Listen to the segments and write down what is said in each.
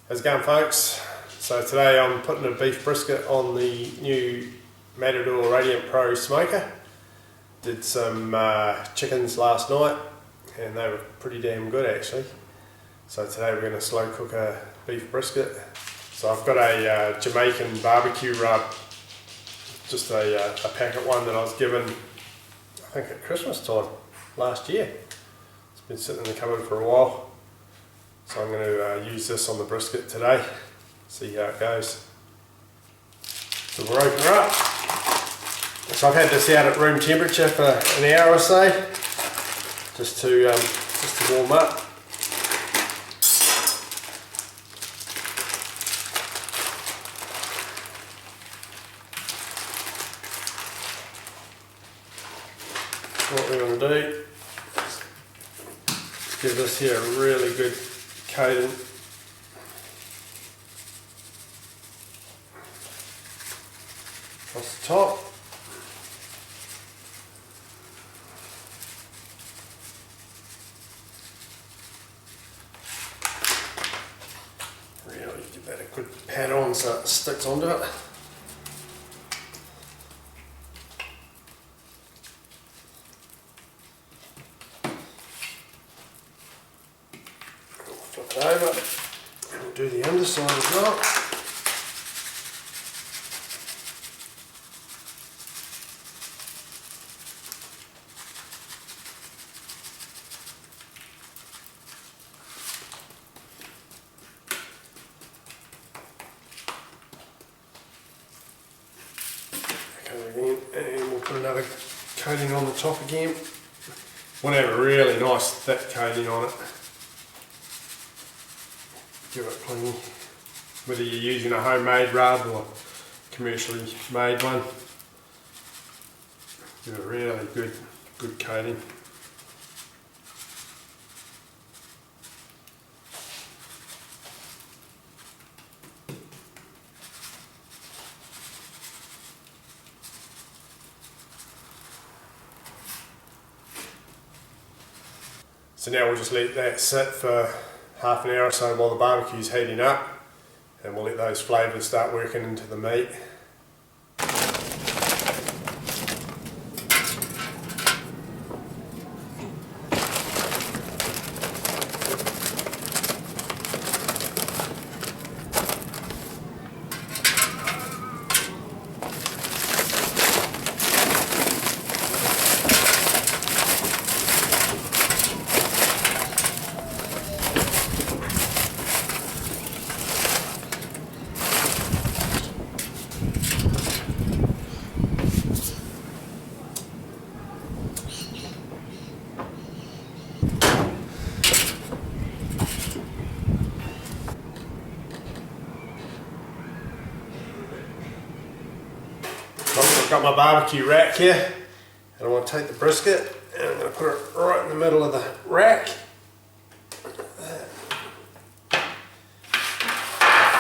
How's it going, folks? So today I'm putting a beef brisket on the new Matador Radiant Pro smoker. Did some chickens last night and they were pretty damn good actually. So today we're going to slow cook a beef brisket. So I've got a Jamaican barbecue rub, just a packet one that I was given I think at Christmas time last year. It's been sitting in the cupboard for a while. So I'm going to use this on the brisket today, see how it goes. So we'll open her up. So I've had this out at room temperature for an hour or so, just to warm up. What we're going to do is give this here a really good coating. Across the top. Really give that a good pat on so it sticks onto it. Flip it over and we'll do the underside as well. Again, and we'll put another coating on the top again. Want to have a really nice thick coating on it. Give it plenty, whether you're using a homemade rub or commercially made one. Give it a really good coating. So now we'll just let that sit for half an hour or so while the barbecue's heating up, and we'll let those flavours start working into the meat. I've got my barbecue rack here, and I want to take the brisket and I'm going to put it right in the middle of the rack.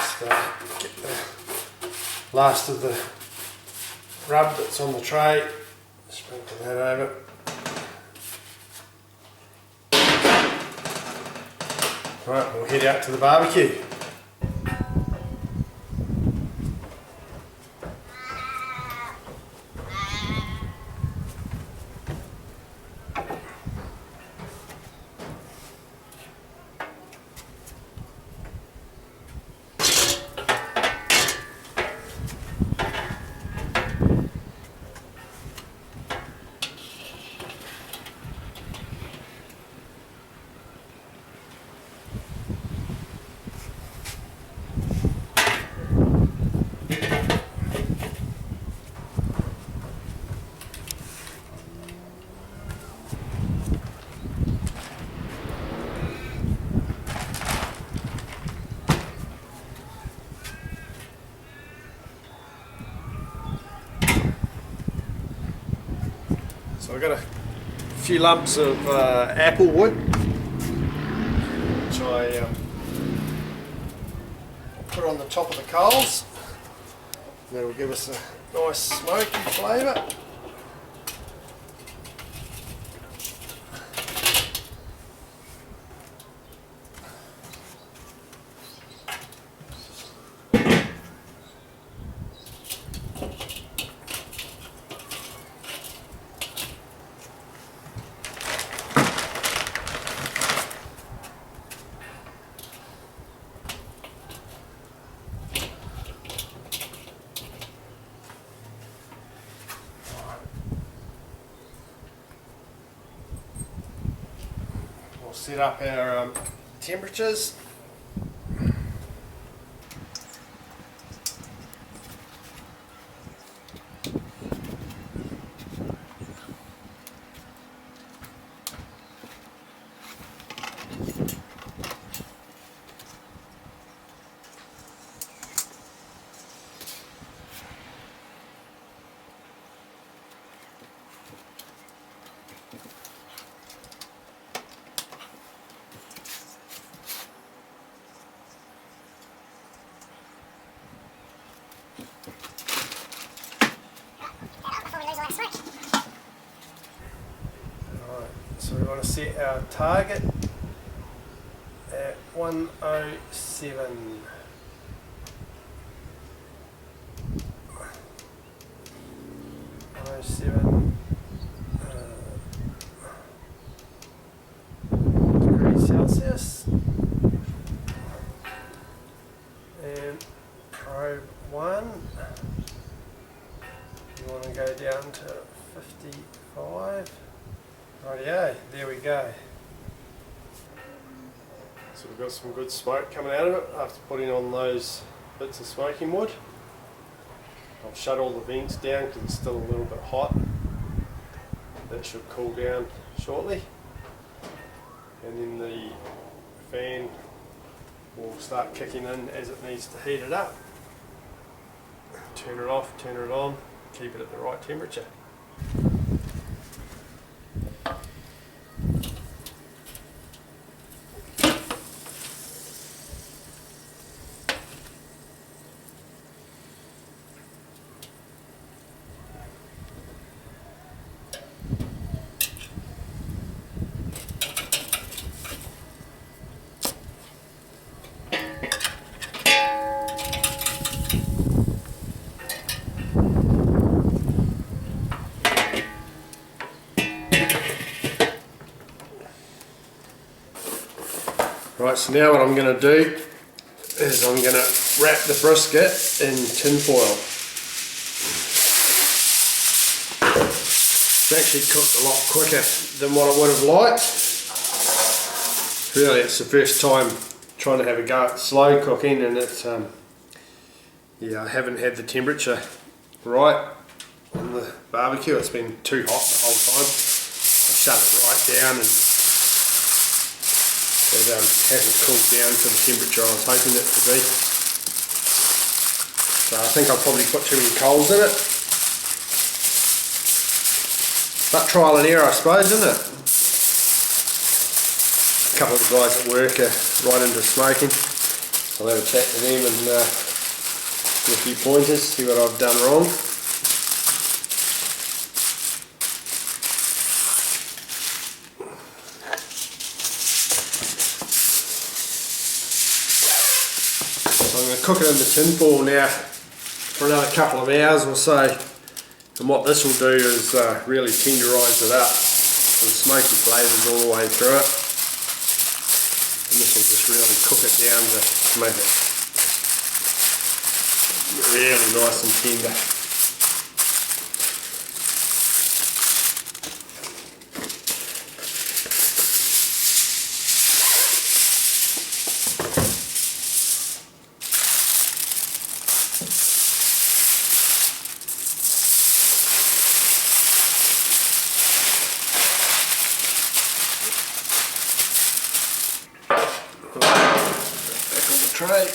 Just get the last of the rub that's on the tray, sprinkle that over. Right, we'll head out to the barbecue. So I've got a few lumps of apple wood, which I put on the top of the coals. That'll give us a nice smoky flavour. set up our temperatures. So we want to set our target at 107. 107 degrees Celsius. And probe 1, you want to go down to 55. Rightio, there we go. So we've got some good smoke coming out of it after putting on those bits of smoking wood. I'll shut all the vents down because it's still a little bit hot. That should cool down shortly. And then the fan will start kicking in as it needs to heat it up. Turn it off, turn it on, keep it at the right temperature. Right, so now what I'm going to do is I'm going to wrap the brisket in tin foil. It's actually cooked a lot quicker than what I would have liked. Really, it's the first time trying to have a go at slow cooking, and it's yeah, I haven't had the temperature right on the barbecue. It's been too hot the whole time. I shut it right down and it hasn't cooled down to the temperature I was hoping it to be. So I think I'll probably put too many coals in it. But trial and error, I suppose, isn't it? A couple of the guys at work are right into smoking. I'll have a chat to them and get a few pointers, see what I've done wrong. I'm going to cook it in the tin foil now for another couple of hours or so, and what this will do is really tenderise it up, so the smoky flavours all the way through it, and this will just really cook it down to make it really nice and tender. Tray.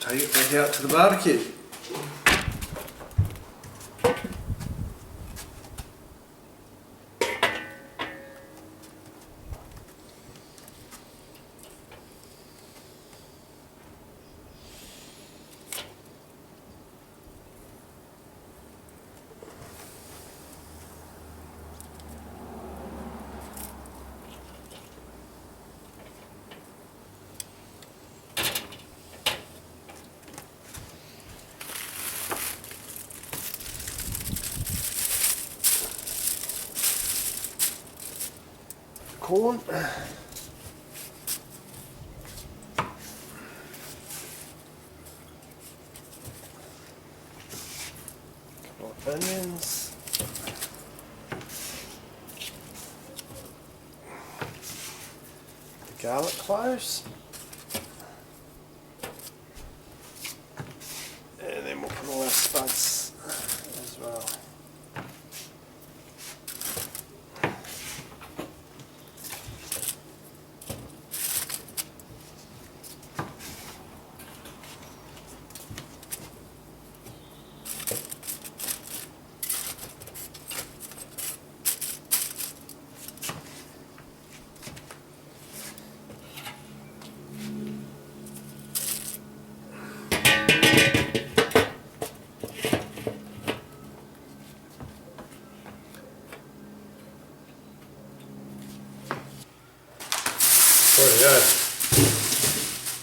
Take it back out to the barbecue. Corn, couple of onions, garlic cloves. And then we'll put all our spuds as well.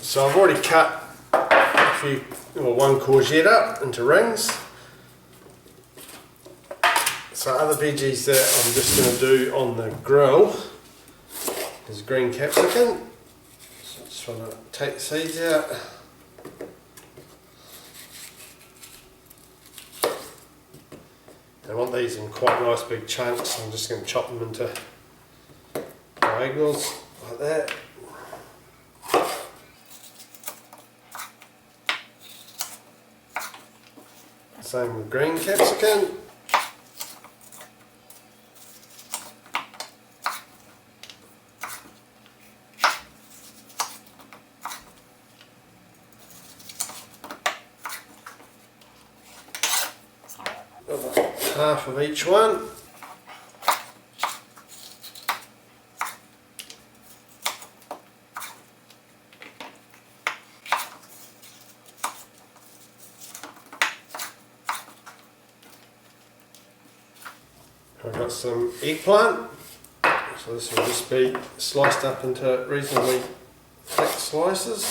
So I've already cut one courgette up into rings. So other veggies that I'm just going to do on the grill is green capsicum. So just want to take the seeds out. I want these in quite nice big chunks. I'm just going to chop them into diagonals like that. Same with green capsicum. Half of each one. I've got some eggplant, so this will just be sliced up into reasonably thick slices.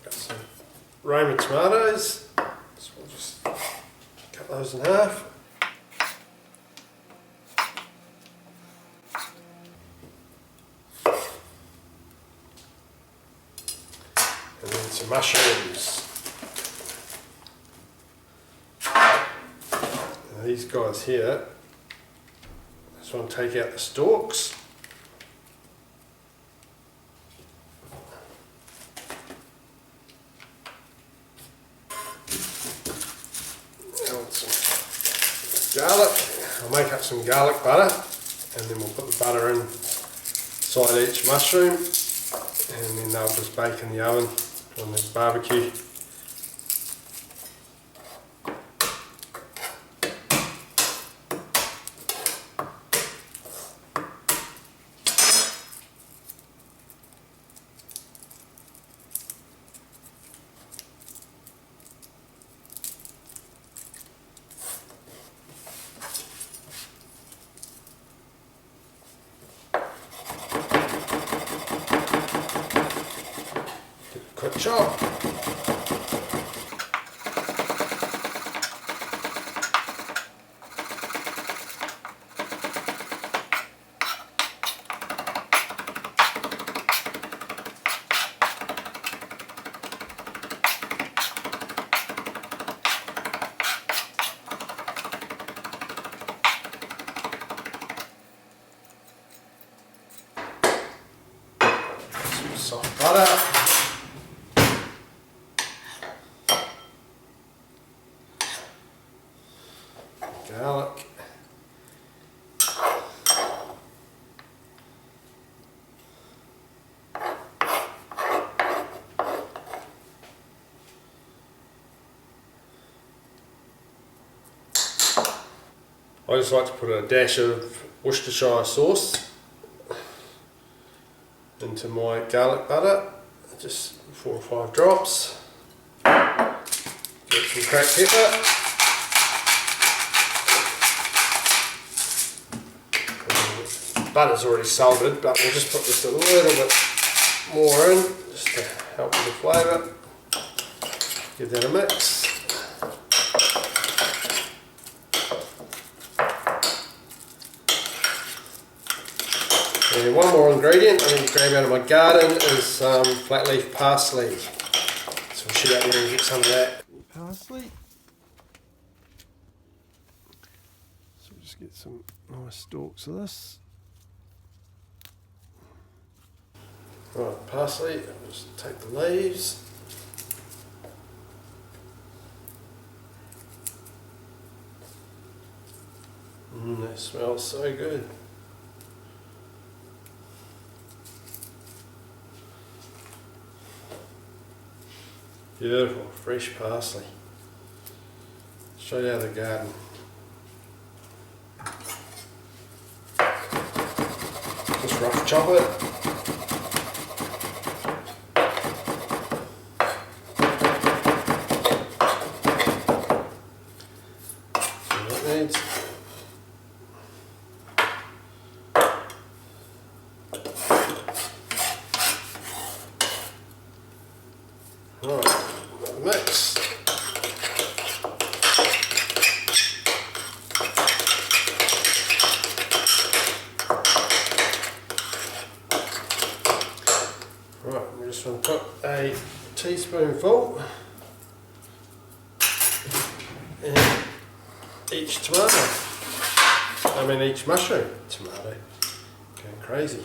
Got some Roma tomatoes, so we'll just cut those in half. And then some mushrooms. Now these guys here, I just want to take out the stalks. Now with some garlic. I'll make up some garlic butter and then we'll put the butter inside each mushroom. And then they'll just bake in the oven on this barbecue. Quick chop. Some soft butter. Garlic. I just like to put a dash of Worcestershire sauce into my garlic butter, just 4 or 5 drops. Get some cracked pepper. Butter's already salted, but we'll just put just a little bit more in, just to help with the flavour. Give that a mix. And one more ingredient I need to grab out of my garden is some flat leaf parsley. So we'll shoot out there and get some of that parsley. So we'll just get some nice stalks of this. Right, parsley, I'll just take the leaves. They smell so good. Beautiful, fresh parsley. Straight out of the garden. Just rough chop it. Right, mix. Right, we just want to put a teaspoonful in each tomato. Each mushroom. Tomato. Going crazy.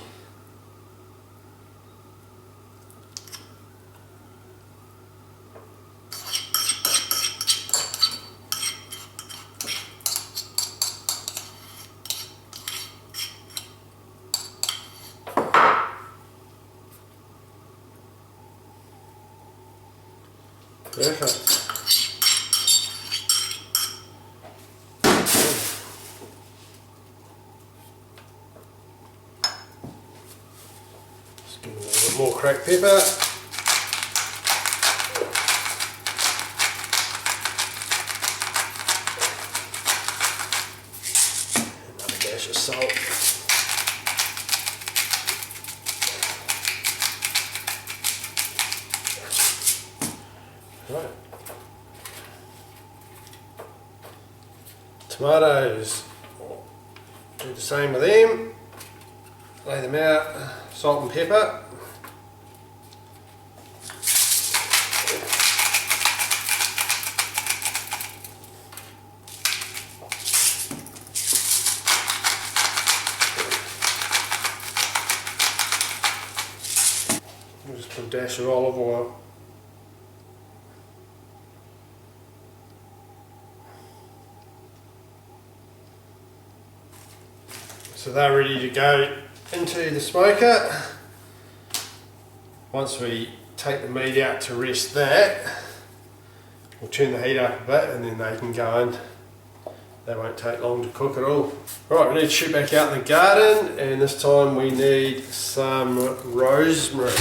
Perfect. Just give it a little bit more cracked pepper. Another dash of salt. Right. Tomatoes, do the same with them. Lay them out, salt and pepper. We'll just put a dash of olive oil. So they're ready to go into the smoker. Once we take the meat out to rest that, we'll turn the heat up a bit and then they can go in. They won't take long to cook at all. Right, we need to shoot back out in the garden, and this time we need some rosemary.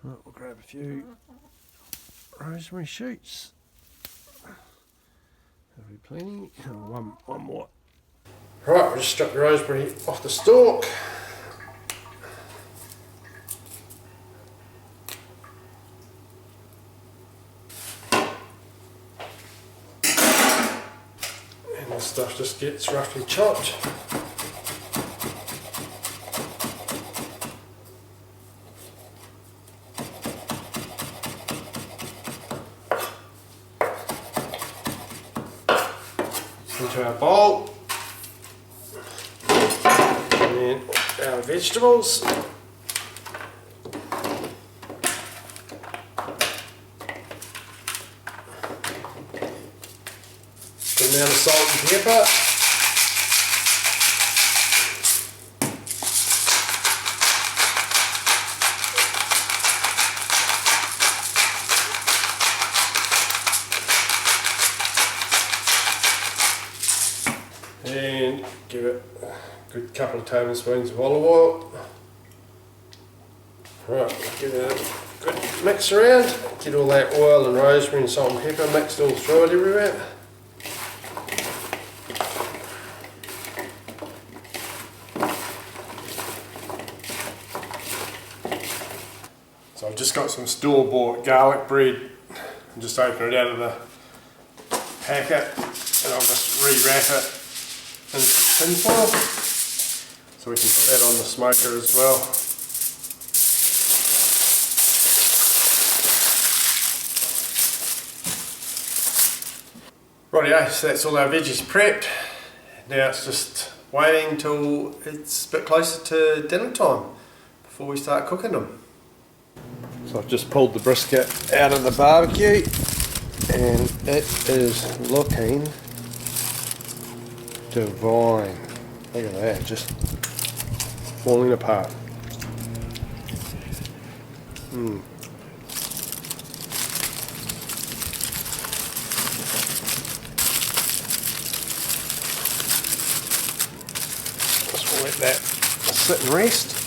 Right, we'll grab a few rosemary shoots. That'll be plenty. One more. Right, we'll just strip the rosemary off the stalk. And this stuff just gets roughly chopped. Into our bowl, and then our vegetables, put down the salt and pepper, and give it a good couple of tablespoons of olive oil. Right, give it a good mix around, get all that oil and rosemary and salt and pepper mixed all through it everywhere. So I've just got some store-bought garlic bread. I'm just opening it out of the packet and I'll just re-wrap it into tin foil, so we can put that on the smoker as well. Rightio, so that's all our veggies prepped. Now it's just waiting till it's a bit closer to dinner time before we start cooking them. So I've just pulled the brisket out of the barbecue and it is looking divine. Look at that, just falling apart. Just let that sit and rest.